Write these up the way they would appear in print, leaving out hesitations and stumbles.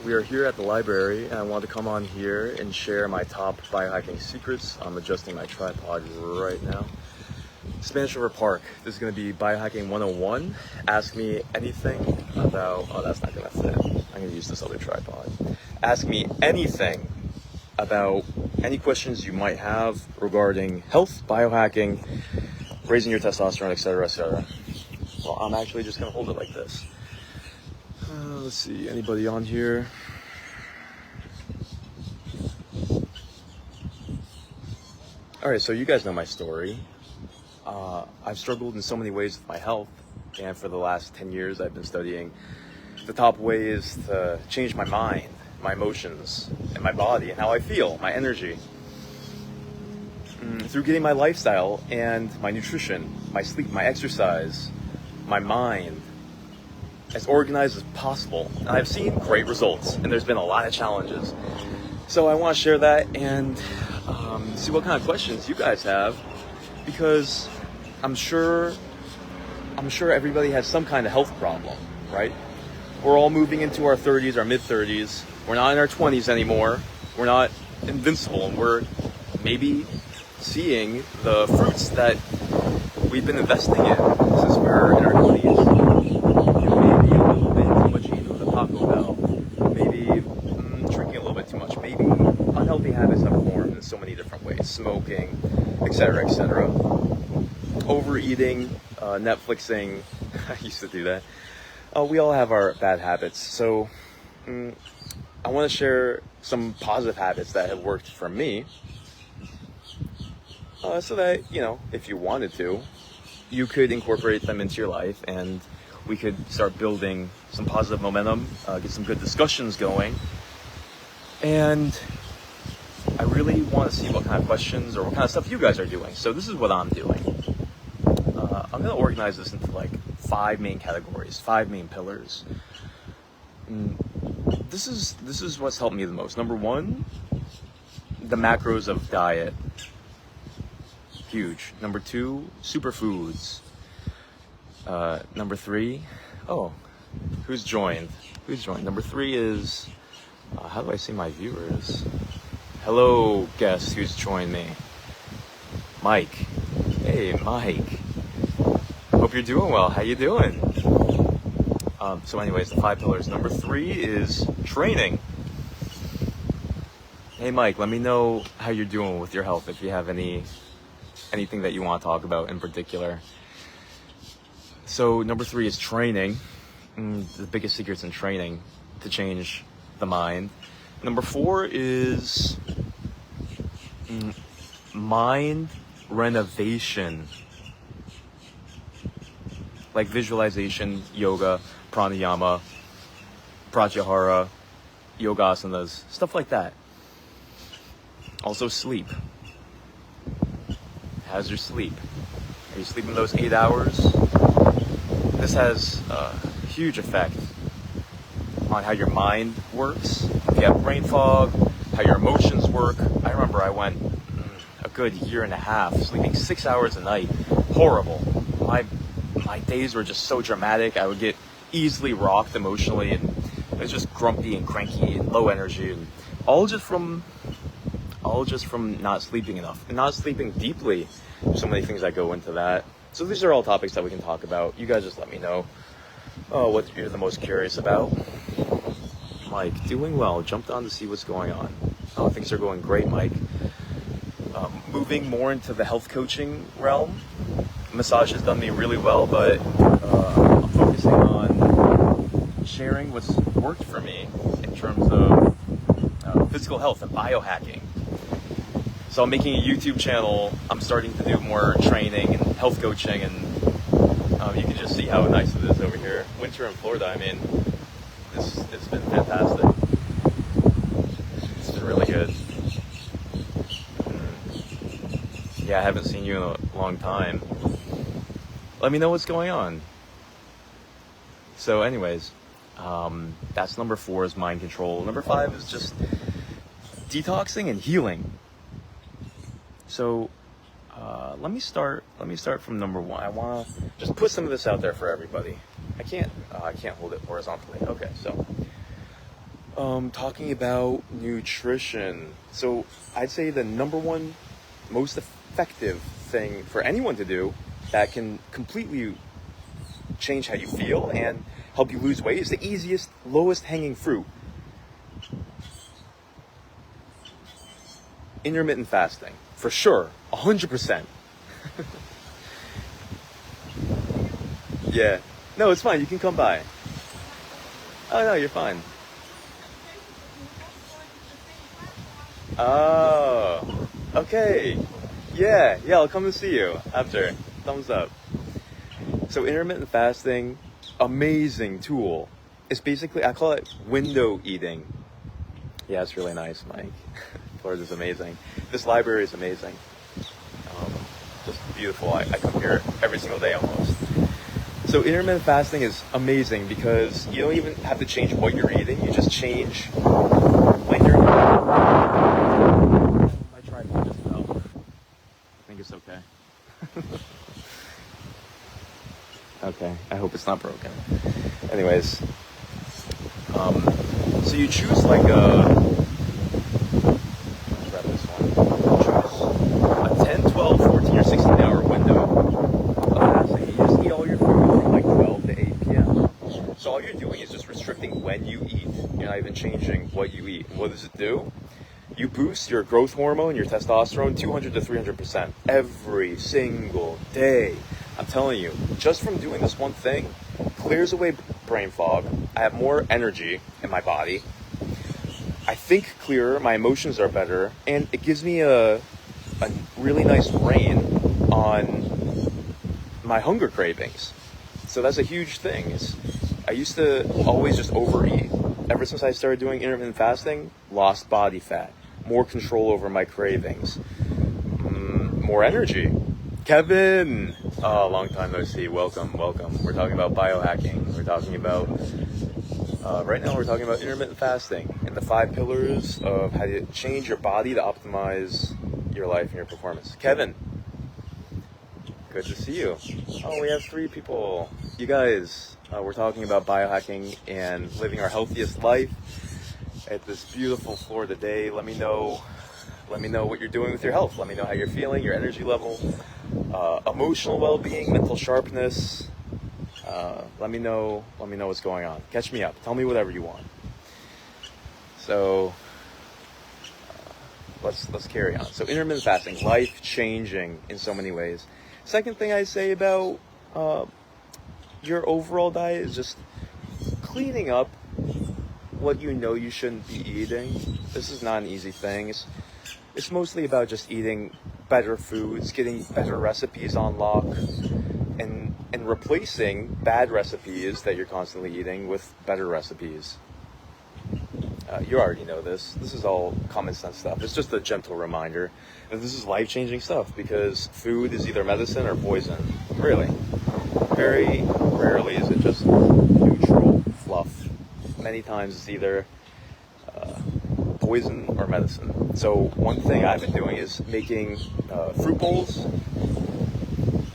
We are here at the library, and I want to come on here and share my top biohacking secrets. I'm adjusting my tripod right now. Spanish River Park. This is going to be Biohacking 101. Ask me anything about... Oh, that's not going to fit. I'm going to use this other tripod. Ask me anything about any questions you might have regarding health, biohacking, raising your testosterone, etc., etc. Well, I'm actually just going to hold it like this. Let's see, anybody on here? Alright, so you guys know my story. I've struggled in so many ways with my health, and for the last 10 years I've been studying the top ways to change my mind, my emotions, and my body, and how I feel, my energy. Through getting my lifestyle and my nutrition, my sleep, my exercise, my mind as organized as possible. And I've seen great results, and there's been a lot of challenges. So I want to share that and see what kind of questions you guys have, because I'm sure everybody has some kind of health problem, right? We're all moving into our 30s, our mid-30s. We're not in our 20s anymore. We're not invincible, and we're maybe seeing the fruits that we've been investing in since we're in our 20s. Maybe a little bit too much eating with a Taco Bell. Maybe drinking a little bit too much. Maybe unhealthy habits have formed in so many different ways. Smoking, etc., etc. Overeating, Netflixing. I used to do that. We all have our bad habits. So I want to share some positive habits that have worked for me. So that, if you wanted to, you could incorporate them into your life, and we could start building some positive momentum, get some good discussions going. And I really want to see what kind of questions or what kind of stuff you guys are doing. So this is what I'm doing. I'm going to organize this into 5 main categories, 5 main pillars. This is what's helped me the most. Number 1, the macros of diet. Huge. Number 2, superfoods. Number 3, who's joined? Number 3 is, how do I see my viewers? Hello, guest who's joined me. Mike. Hey, Mike. Hope you're doing well. How you doing? So anyways, the 5 pillars. Number 3 is training. Hey, Mike, let me know how you're doing with your health, if you have anything that you want to talk about in particular. So number 3 is training. The biggest secrets in training to change the mind. Number 4 is mind renovation, like visualization, yoga, pranayama, pratyahara, yogasanas, stuff like that. Also sleep. How's your sleep? Are you sleeping those 8 hours? This has a huge effect on how your mind works. If you have brain fog, how your emotions work. I remember I went a good 1.5 years sleeping 6 hours a night. Horrible. My days were just so dramatic. I would get easily rocked emotionally, and I was just grumpy and cranky and low energy, and all just from not sleeping enough and not sleeping deeply. There's so many things that go into that. So these are all topics that we can talk about. You guys just let me know what you're the most curious about. Mike, doing well. Jumped on to see what's going on. Things are going great, Mike. Moving more into the health coaching realm. Massage has done me really well, but I'm focusing on sharing what's worked for me in terms of physical health and biohacking. So I'm making a YouTube channel. I'm starting to do more training and health coaching, and you can just see how nice it is over here. Winter in Florida, I mean, it's been fantastic. It's been really good. Yeah, I haven't seen you in a long time. Let me know what's going on. So anyways, that's number 4 is mind control. Number 5 is just detoxing and healing. So let me start from number 1. I want to just put some of this out there for everybody. I can't hold it horizontally. Okay, so Talking about nutrition. So I'd say the number one most effective thing for anyone to do that can completely change how you feel and help you lose weight is the easiest, lowest hanging fruit. Intermittent fasting. For sure. 100%. Yeah. No, it's fine. You can come by. Oh, no, you're fine. Oh, okay. Yeah, I'll come and see you after. Thumbs up. So intermittent fasting, amazing tool. It's basically, I call it window eating. Yeah, it's really nice, Mike. Florida is amazing. This library is amazing. Um, just beautiful. I come here every single day almost. So intermittent fasting is amazing because you don't even have to change what you're eating. You just change when you're eating. My tripod just fell. I think it's okay. Okay, I hope it's not broken. Anyways, so you choose like let's grab this one. Choose a 10, 12, 14, or 16 hour window of fasting. You just eat all your food from like 12 to 8 p.m. So all you're doing is just restricting when you eat. You're not even changing what you eat. And what does it do? You boost your growth hormone, your testosterone, 200 to 300% every single day. I'm telling you, just from doing this one thing, clears away brain fog. I have more energy in my body. I think clearer, my emotions are better, and it gives me a really nice rein on my hunger cravings. So that's a huge thing. I used to always just overeat. Ever since I started doing intermittent fasting, lost body fat, more control over my cravings, more energy. Kevin, long time no see. Welcome. We're talking about biohacking. We're talking about, right now we're talking about intermittent fasting and the 5 pillars of how to change your body to optimize your life and your performance. Kevin, good to see you. Oh, we have 3 people. You guys, we're talking about biohacking and living our healthiest life at this beautiful Florida day. Let me know what you're doing with your health. Let me know how you're feeling, your energy level, emotional well-being, mental sharpness. Let me know what's going on. Catch me up. Tell me whatever you want. So let's carry on. So intermittent fasting, life changing in so many ways. Second thing I say about your overall diet is just cleaning up what you know you shouldn't be eating. This is not an easy thing. It's mostly about just eating better foods, getting better recipes on lock, and replacing bad recipes that you're constantly eating with better recipes. You already know this. This is all common sense stuff. It's just a gentle reminder that this is life-changing stuff because food is either medicine or poison. Really. Very rarely is it just neutral fluff. Many times it's either poison or medicine. So one thing I've been doing is making fruit bowls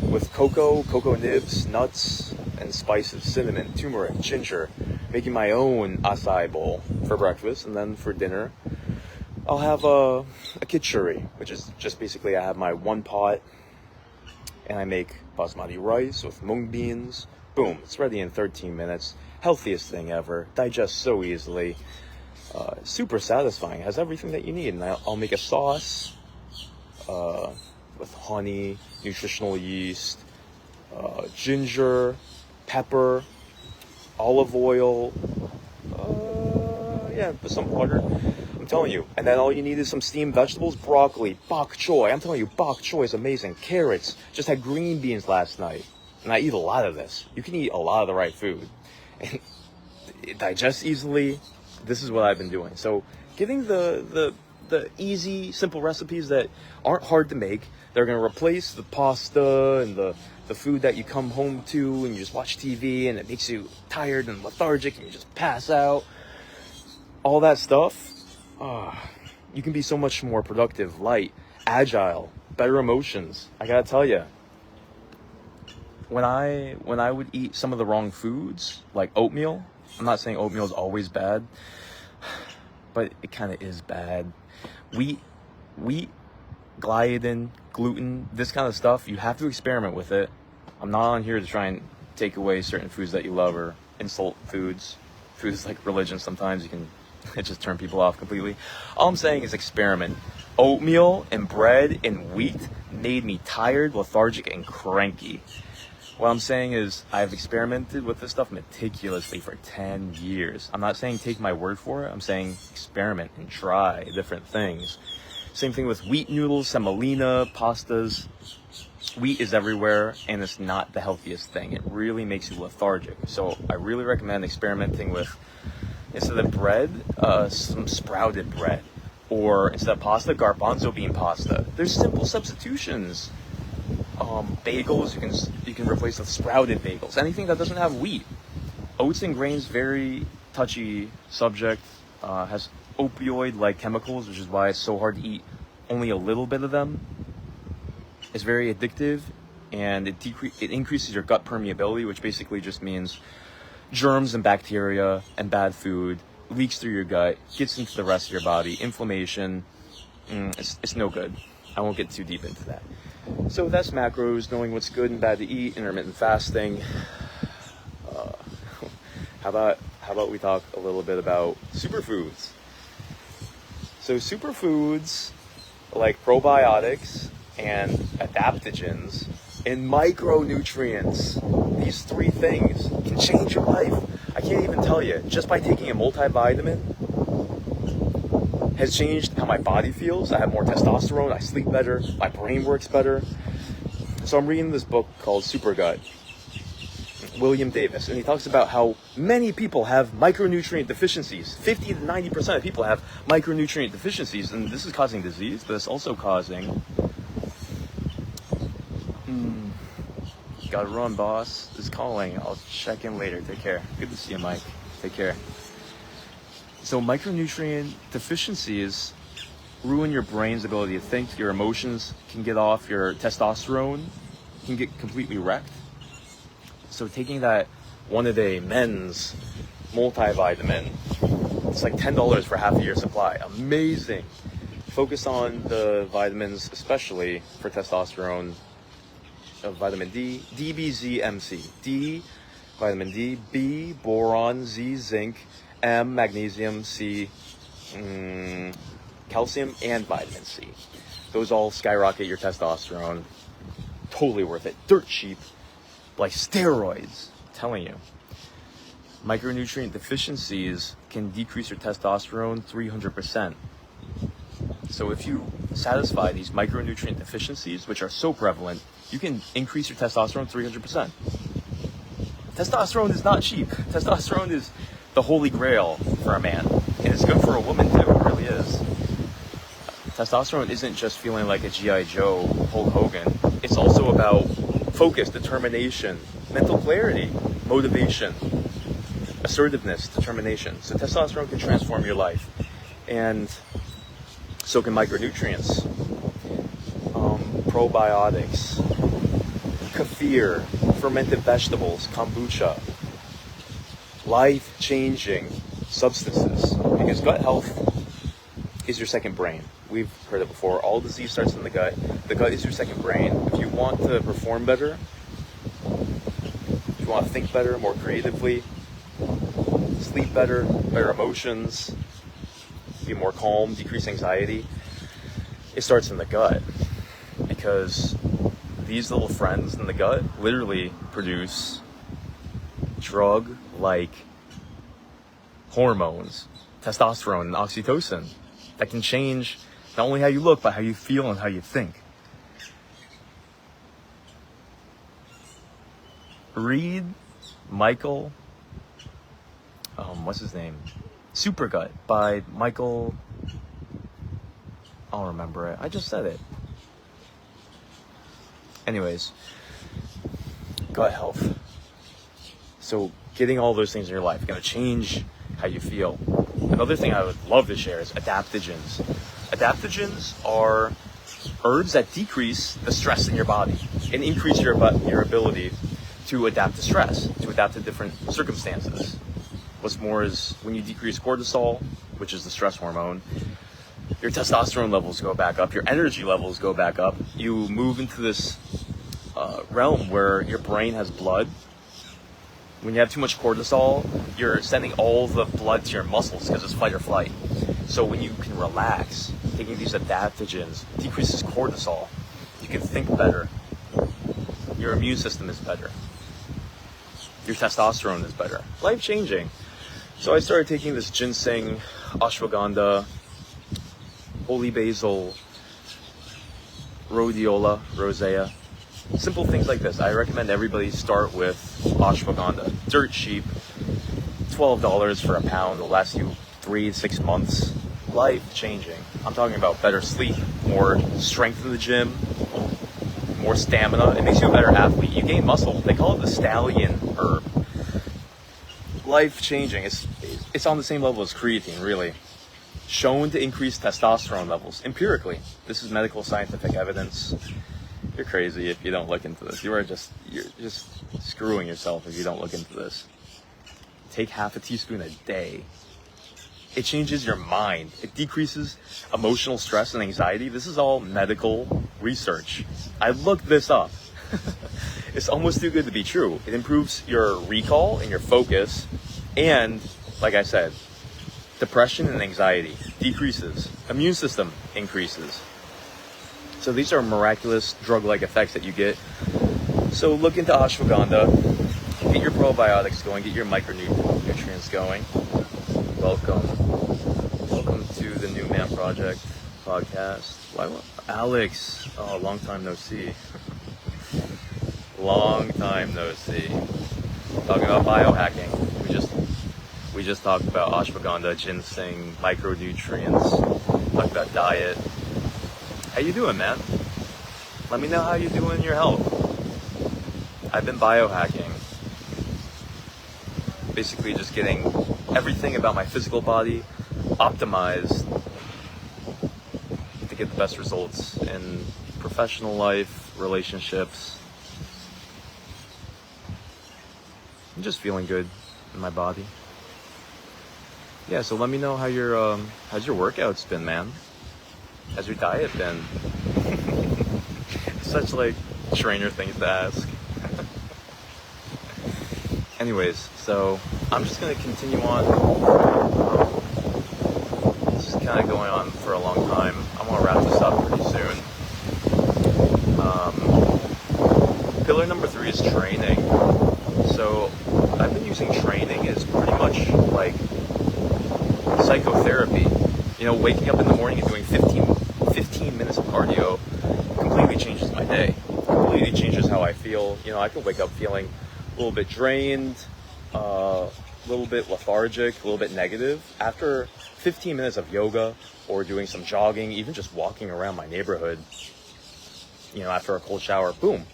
with cocoa nibs, nuts, and spices, cinnamon, turmeric, ginger. Making my own acai bowl for breakfast, and then for dinner, I'll have a khichdi, which is just basically I have my one pot, and I make basmati rice with mung beans. Boom, it's ready in 13 minutes. Healthiest thing ever. Digests so easily. Super satisfying. Has everything that you need. And I'll make a sauce with honey, nutritional yeast, ginger, pepper, olive oil, with some butter. I'm telling you. And then all you need is some steamed vegetables, broccoli, bok choy. I'm telling you, bok choy is amazing. Carrots. Just had green beans last night. And I eat a lot of this. You can eat a lot of the right food. And it digests easily. This is what I've been doing. So getting the easy, simple recipes that aren't hard to make. They're going to replace the pasta and the food that you come home to and you just watch TV and it makes you tired and lethargic and you just pass out. All that stuff, you can be so much more productive, light, agile, better emotions. I gotta tell you, when I would eat some of the wrong foods, like oatmeal, I'm not saying oatmeal is always bad, but it kind of is bad. Wheat, gliadin, gluten, this kind of stuff, you have to experiment with it. I'm not on here to try and take away certain foods that you love or insult foods. Foods like religion, sometimes you can it just turn people off completely. All I'm saying is experiment. Oatmeal and bread and wheat made me tired, lethargic, and cranky. What I'm saying is I've experimented with this stuff meticulously for 10 years. I'm not saying take my word for it. I'm saying experiment and try different things. Same thing with wheat noodles, semolina, pastas. Wheat is everywhere, and it's not the healthiest thing. It really makes you lethargic. So I really recommend experimenting with, instead of bread, some sprouted bread. Or instead of pasta, garbanzo bean pasta. There's simple substitutions. Bagels, you can replace with sprouted bagels. Anything that doesn't have wheat. Oats and grains, very touchy subject. Has opioid-like chemicals, which is why it's so hard to eat only a little bit of them. It's very addictive, and it increases your gut permeability, which basically just means germs and bacteria and bad food leaks through your gut, gets into the rest of your body, inflammation. It's no good. I won't get too deep into that. So that's macros, knowing what's good and bad to eat, intermittent fasting. How about we talk a little bit about superfoods? So superfoods like probiotics and adaptogens and micronutrients, these three things can change your life. I can't even tell you, just by taking a multivitamin has changed how my body feels. I have more testosterone, I sleep better, my brain works better. So I'm reading this book called Super Gut, William Davis, and he talks about how many people have micronutrient deficiencies. 50 to 90% of people have micronutrient deficiencies, and this is causing disease, but it's also causing... Gotta run, boss. Is calling. I'll check in later. Take care. Good to see you, Mike. Take care. So micronutrient deficiencies ruin your brain's ability to think. Your emotions can get off. Your testosterone can get completely wrecked. So taking that one-a-day men's multivitamin, it's like $10 for half a year's supply. Amazing. Focus on the vitamins, especially for testosterone. Of vitamin D, DBZMC, D, vitamin D, B, boron, Z, zinc, M, magnesium, C, calcium, and vitamin C. Those all skyrocket your testosterone. Totally worth it. Dirt cheap. Like steroids. I'm telling you. Micronutrient deficiencies can decrease your testosterone 300%. So if you satisfy these micronutrient deficiencies, which are so prevalent, you can increase your testosterone 300%. Testosterone is not cheap. Testosterone is the holy grail for a man. And it's good for a woman too, it really is. Testosterone isn't just feeling like a G.I. Joe, Hulk Hogan. It's also about focus, determination, mental clarity, motivation, assertiveness, determination. So testosterone can transform your life. And so can micronutrients. Probiotics, kefir, fermented vegetables, kombucha, life-changing substances. Because gut health is your second brain. We've heard it before. All disease starts in the gut. The gut is your second brain. If you want to perform better, if you want to think better, more creatively, sleep better, better emotions, be more calm, decrease anxiety, it starts in the gut. Because these little friends in the gut literally produce drug-like hormones, testosterone and oxytocin, that can change not only how you look, but how you feel and how you think. Read Michael, what's his name? Super Gut by Michael, I'll remember it. I just said it. Anyways, gut health. So getting all those things in your life, going to change how you feel. Another thing I would love to share is adaptogens. Adaptogens are herbs that decrease the stress in your body and increase your ability to adapt to stress, to adapt to different circumstances. What's more is when you decrease cortisol, which is the stress hormone, your testosterone levels go back up, your energy levels go back up. You move into this realm where your brain has blood. When you have too much cortisol, you're sending all the blood to your muscles because it's fight or flight. So when you can relax, taking these adaptogens decreases cortisol. You can think better. Your immune system is better. Your testosterone is better. Life-changing. So I started taking this ginseng, ashwagandha, holy basil, rhodiola, rosea. Simple things like this. I recommend everybody start with ashwagandha. Dirt cheap, $12 for a pound. Will last you 3 to 6 months. Life-changing. I'm talking about better sleep, more strength in the gym, more stamina. It makes you a better athlete. You gain muscle. They call it the stallion herb. Life-changing. It's on the same level as creatine, really. Shown to increase testosterone levels empirically. This is medical scientific evidence. You're crazy if you don't look into this. You're just screwing yourself if you don't look into this. Take half a teaspoon a day. It changes your mind. It decreases emotional stress and anxiety. This is all medical research. I looked this up. It's almost too good to be true. It improves your recall and your focus. And, like I said, depression and anxiety decreases. Immune system increases. So these are miraculous drug-like effects that you get. So look into ashwagandha. Get your probiotics going. Get your micronutrients going. Welcome to the New Man Project podcast. Alex, oh, long time no see. Long time no see. Talking about biohacking. We just talked about ashwagandha, ginseng, micronutrients. Talked about diet. How you doing, man? Let me know how you're doing in your health. I've been biohacking. Basically just getting everything about my physical body optimized to get the best results in professional life, relationships. I'm just feeling good in my body. Yeah, so let me know how how's your workouts been, man? How's your diet been? Such like trainer things to ask. Anyways, so I'm just gonna continue on. This is kind of going on for a long time. I'm gonna wrap this up pretty soon. Pillar number 3 is training. So I've been using training as pretty much like psychotherapy. You know, waking up in the morning and doing 15 minutes of cardio completely changes my day. Completely changes how I feel. You know, I can wake up feeling a little bit drained, a little bit lethargic, a little bit negative. After 15 minutes of yoga or doing some jogging, even just walking around my neighborhood, you know, after a cold shower, boom,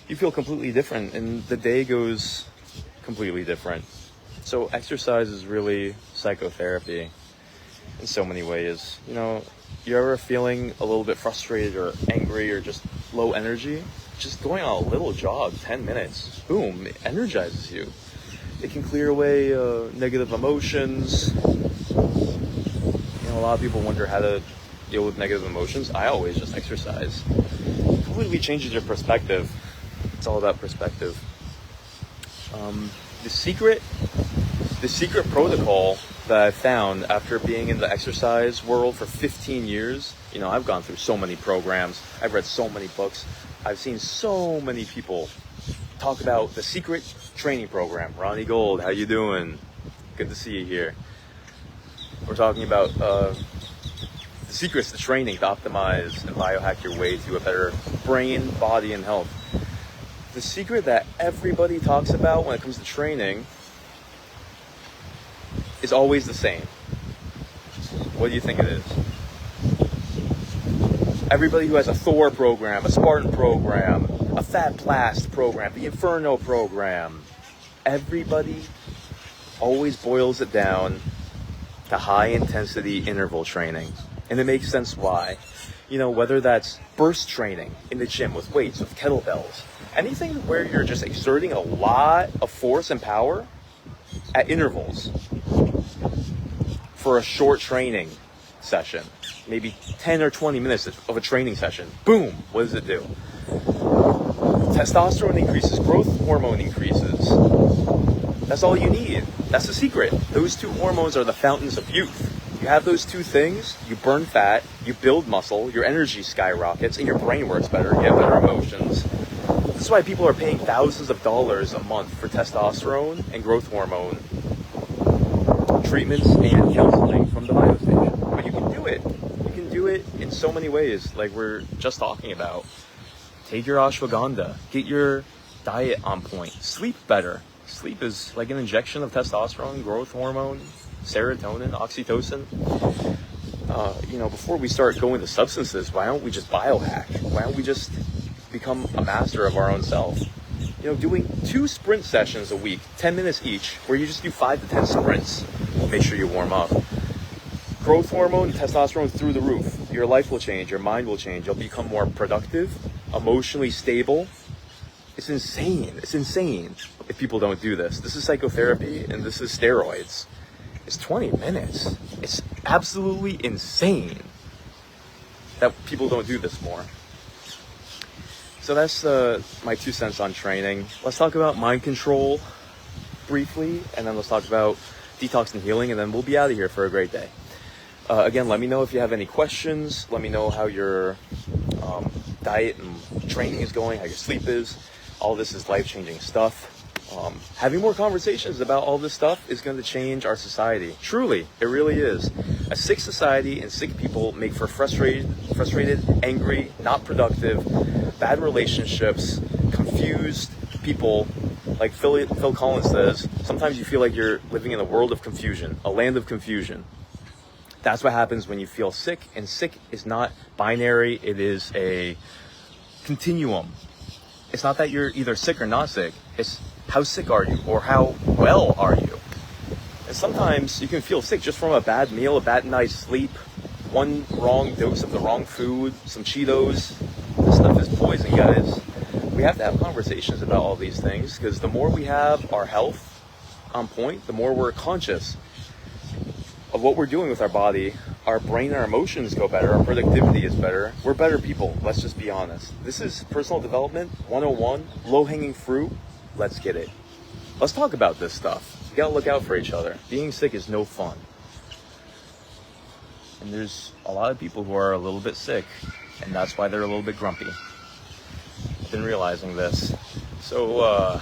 you feel completely different and the day goes completely different. So exercise is really psychotherapy in so many ways. You know, you're ever feeling a little bit frustrated or angry or just low energy? Just going on a little jog, 10 minutes, boom, it energizes you. It can clear away negative emotions. You know, a lot of people wonder how to deal with negative emotions. I always just exercise. It completely changes your perspective. It's all about perspective. The secret protocol that I found after being in the exercise world for 15 years, you know, I've gone through so many programs, I've read so many books, I've seen so many people talk about the secret training program. Ronnie Gold, how you doing? Good to see you here. We're talking about the secrets to training to optimize and biohack your way to a better brain, body, and health. The secret that everybody talks about when it comes to training is always the same. What do you think it is? Everybody who has a Thor program, a Spartan program, a Fat Blast program, the Inferno program, everybody always boils it down to high intensity interval training. And it makes sense why. You know, whether that's burst training in the gym with weights, with kettlebells, anything where you're just exerting a lot of force and power, at intervals for a short training session, maybe 10 or 20 minutes of a training session. Boom, what does it do? Testosterone increases, growth hormone increases. That's all you need. That's the secret. Those two hormones are the fountains of youth. You have those two things, you burn fat, you build muscle, your energy skyrockets, and your brain works better, you have better emotions. This is why people are paying thousands of dollars a month for testosterone and growth hormone treatments and counseling from the Bio Station. But you can do it. You can do it in so many ways, like we're just talking about. Take your ashwagandha, get your diet on point, sleep better. Sleep is like an injection of testosterone, growth hormone, serotonin, oxytocin. Before we start going to substances, why don't we just biohack? Why don't we just become a master of our own self? Doing 2 sprint sessions a week, 10 minutes each, where you just do 5 to 10 sprints. Make sure you warm up. Growth hormone, testosterone through the roof. Your life will change, your mind will change. You'll become more productive, emotionally stable. It's insane. It's insane if people don't do this. This is psychotherapy and this is steroids. It's 20 minutes. It's absolutely insane that people don't do this more. So that's my 2 cents on training. Let's talk about mind control briefly, and then let's talk about detox and healing, and then we'll be out of here for a great day. Again, let me know if you have any questions. Let me know how your diet and training is going, how your sleep is. All this is life-changing stuff. Having more conversations about all this stuff is going to change our society. Truly, it really is. A sick society and sick people make for frustrated, angry, not productive, bad relationships, confused people. Like Phil Collins says, sometimes you feel like you're living in a world of confusion, a land of confusion. That's what happens when you feel sick, and sick is not binary. It is a continuum. It's not that you're either sick or not sick. It's how sick are you, or how well are you? And sometimes you can feel sick just from a bad meal, a bad night's sleep, one wrong dose of the wrong food, some Cheetos. This stuff is poison, guys. We have to have conversations about all these things, because the more we have our health on point, the more we're conscious of what we're doing with our body, our brain, our emotions go better, our productivity is better. We're better people, let's just be honest. This is personal development 101, low-hanging fruit. Let's get it. Let's talk about this stuff. You gotta look out for each other. Being sick is no fun. And there's a lot of people who are a little bit sick, and that's why they're a little bit grumpy. I've been realizing this. So,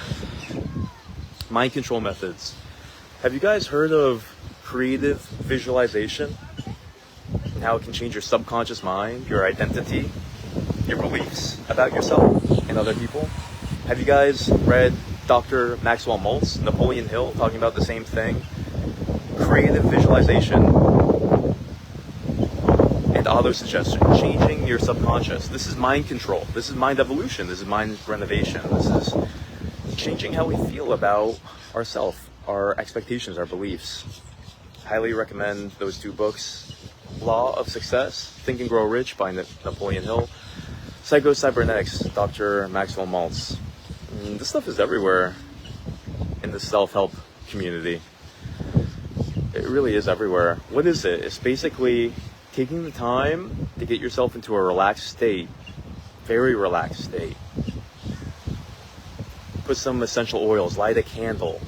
mind control methods. Have you guys heard of creative visualization and how it can change your subconscious mind, your identity, your beliefs about yourself and other people? Have you guys read Dr. Maxwell Maltz, Napoleon Hill, talking about the same thing? Creative visualization and auto-suggestion, changing your subconscious. This is mind control. This is mind evolution. This is mind renovation. This is changing how we feel about ourselves, our expectations, our beliefs. Highly recommend those 2 books. Law of Success, Think and Grow Rich by Napoleon Hill. Psycho-Cybernetics, Dr. Maxwell Maltz. This stuff is everywhere in the self-help community. It really is everywhere. What is it? It's basically taking the time to get yourself into a relaxed state, very relaxed state. Put some essential oils, light a candle,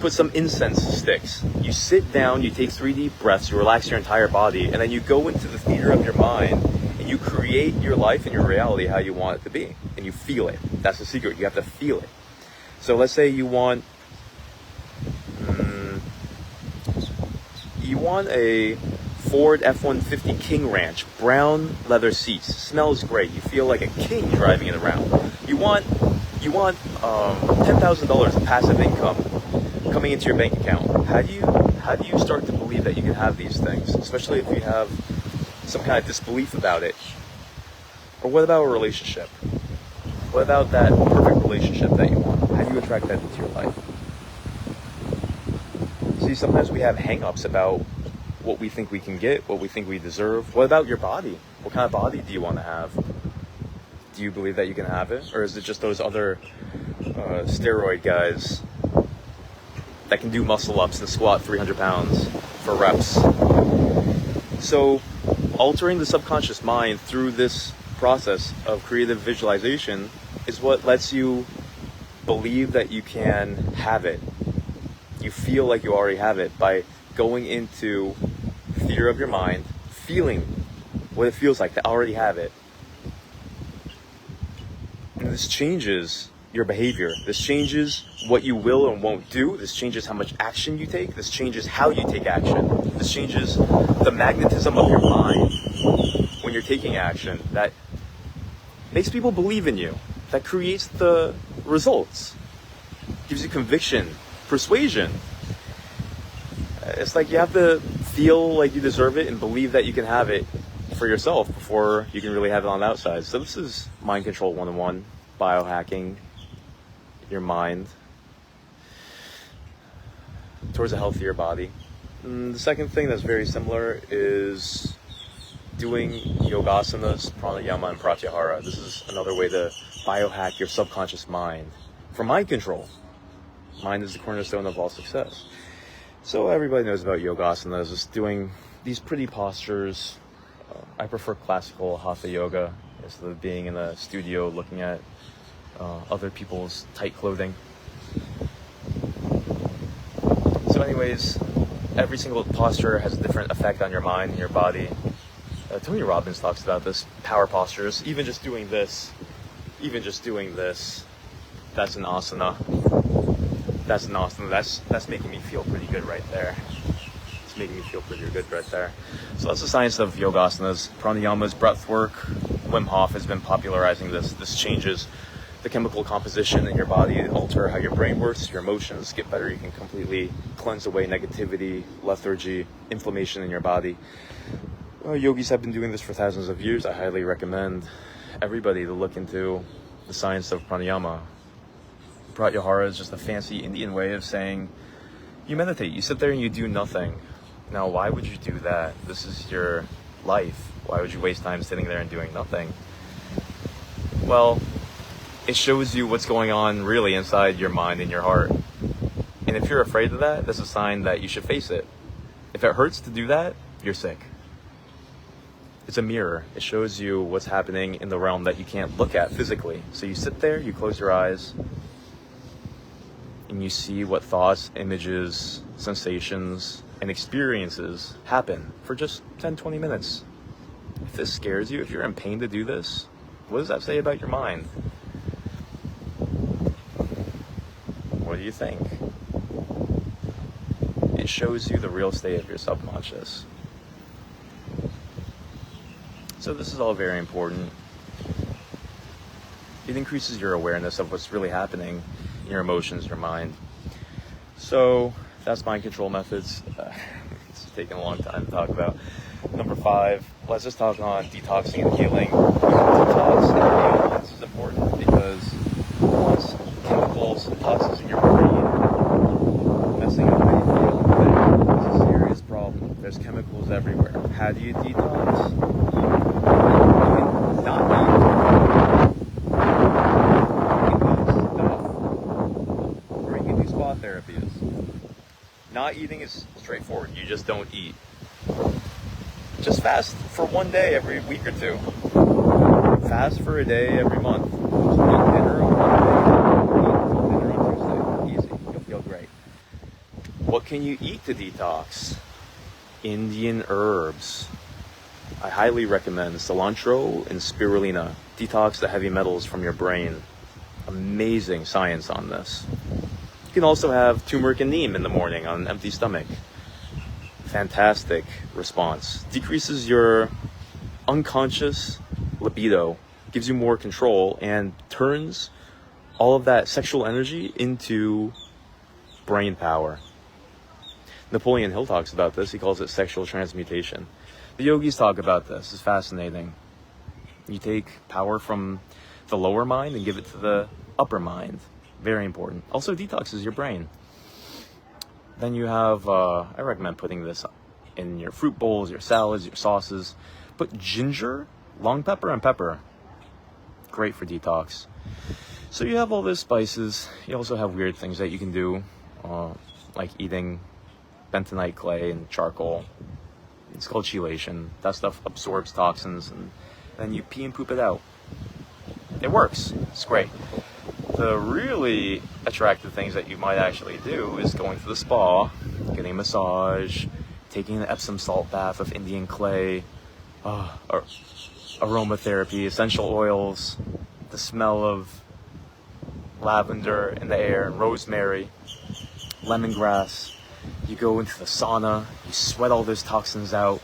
put some incense sticks. You sit down, you take 3 deep breaths, you relax your entire body, and then you go into the theater of your mind and you create your life and your reality how you want it to be. And you feel it. That's the secret. You have to feel it. So let's say you want a Ford F-150 King Ranch, brown leather seats, smells great. You feel like a king driving it around. You want $10,000 of passive income coming into your bank account. How do you start to believe that you can have these things, especially if you have some kind of disbelief about it? Or what about a relationship? What about that perfect relationship that you want? How do you attract that into your life? See, sometimes we have hang-ups about what we think we can get, what we think we deserve. What about your body? What kind of body do you want to have? Do you believe that you can have it? Or is it just those other steroid guys that can do muscle ups and squat 300 pounds for reps. So altering the subconscious mind through this process of creative visualization is what lets you believe that you can have it. You feel like you already have it by going into theater of your mind, feeling what it feels like to already have it. And this changes your behavior. This changes what you will and won't do. This changes how much action you take. This changes how you take action. This changes the magnetism of your mind when you're taking action that makes people believe in you, that creates the results, gives you conviction, persuasion. It's like you have to feel like you deserve it and believe that you can have it for yourself before you can really have it on the outside. So this is Mind Control 101, biohacking your mind towards a healthier body. And the second thing that's very similar is doing yogasanas, pranayama, and pratyahara. This is another way to biohack your subconscious mind for mind control. Mind is the cornerstone of all success. So everybody knows about yogasanas, just doing these pretty postures. I prefer classical hatha yoga instead of being in a studio looking at other people's tight clothing. So anyways, every single posture has a different effect on your mind and your body. Tony Robbins talks about this, power postures. Even just doing this, that's an asana. That's an asana. That's making me feel pretty good right there. It's making me feel pretty good right there. So that's the science of yogasanas. Pranayamas, breath work. Wim Hof has been popularizing this. This changes the chemical composition in your body, alter how your brain works, your emotions get better. You can completely cleanse away negativity, lethargy, inflammation in your body. Yogis have been doing this for thousands of years. I highly recommend everybody to look into the science of pranayama. Pratyahara is just a fancy Indian way of saying you meditate. You sit there and you do nothing. Now, why would you do that? This is your life. Why would you waste time sitting there and doing nothing? Well, it shows you what's going on really inside your mind and your heart. And if you're afraid of that, that's a sign that you should face it. If it hurts to do that, you're sick. It's a mirror. It shows you what's happening in the realm that you can't look at physically. So you sit there, you close your eyes, and you see what thoughts, images, sensations, and experiences happen for just 10-20 minutes. If this scares you, if you're in pain to do this, what does that say about your mind? What do you think? It shows you the real state of your subconscious. So this is all very important. It increases your awareness of what's really happening in your emotions, your mind. So that's mind control methods. It's taken a long time to talk about. Number 5, let's just talk on detoxing and healing. Detox and heal. This is important because once chemicals and toxins in your brain messing up how you feel, it's a serious problem. There's chemicals everywhere. How do you detox? Not eating is straightforward. You just don't eat. Just fast for one day every week or two. Fast for a day every month. Just eat dinner on Monday, eat dinner on Tuesday. Easy. You'll feel great. What can you eat to detox? Indian herbs. I highly recommend cilantro and spirulina. Detox the heavy metals from your brain. Amazing science on this. You can also have turmeric and neem in the morning on an empty stomach. Fantastic response. Decreases your unconscious libido, gives you more control, and turns all of that sexual energy into brain power. Napoleon Hill talks about this. He calls it sexual transmutation. The yogis talk about this. It's fascinating. You take power from the lower mind and give it to the upper mind. Very important. Also detoxes your brain. Then you have, I recommend putting this in your fruit bowls, your salads, your sauces. Put ginger, long pepper, and pepper. Great for detox. So you have all these spices. You also have weird things that you can do. like eating bentonite clay and charcoal. It's called chelation. That stuff absorbs toxins, and then you pee and poop it out. It works. It's great. The really attractive things that you might actually do is going to the spa, getting a massage, taking an Epsom salt bath of Indian clay, aromatherapy, essential oils, the smell of lavender in the air, and rosemary, lemongrass. You go into the sauna, you sweat all those toxins out.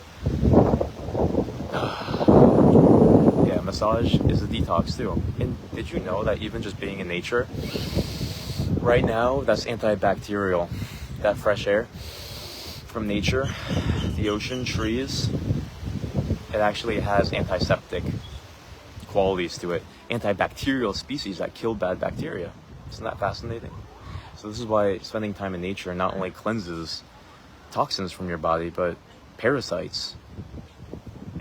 Yeah, massage is a detox too. And did you know that even just being in nature, right now, that's antibacterial. That fresh air from nature, the ocean, trees, it actually has antiseptic qualities to it. Antibacterial species that kill bad bacteria. Isn't that fascinating? So this is why spending time in nature not only cleanses toxins from your body, but parasites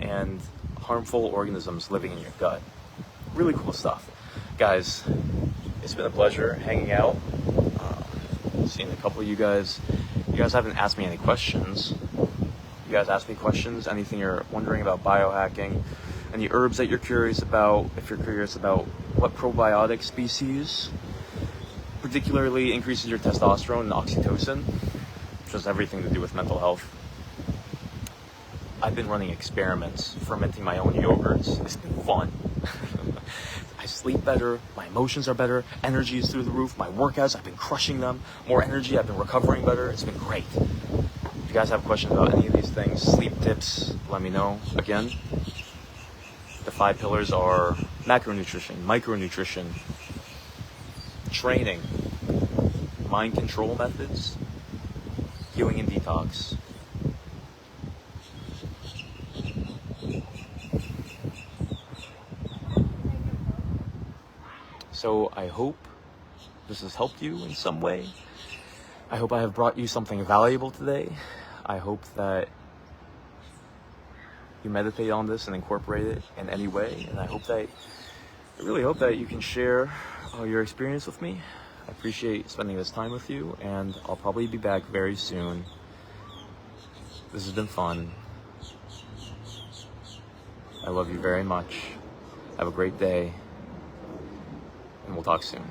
and harmful organisms living in your gut. Really cool stuff. Guys, it's been a pleasure hanging out, seeing a couple of you guys. You guys haven't asked me any questions. You guys ask me questions, anything you're wondering about biohacking, any herbs that you're curious about, if you're curious about what probiotic species particularly increases your testosterone and oxytocin, which has everything to do with mental health. I've been running experiments, fermenting my own yogurts. It's been fun. I sleep better, my emotions are better, energy is through the roof, my workouts, I've been crushing them, more energy, I've been recovering better, it's been great. If you guys have questions about any of these things, sleep tips, let me know. Again, the 5 pillars are macronutrition, micronutrition, training, mind control methods, healing and detox. So I hope this has helped you in some way. I hope I have brought you something valuable today. I hope that you meditate on this and incorporate it in any way. And I really hope that you can share your experience with me. I appreciate spending this time with you, and I'll probably be back very soon. This has been fun. I love you very much. Have a great day, and we'll talk soon.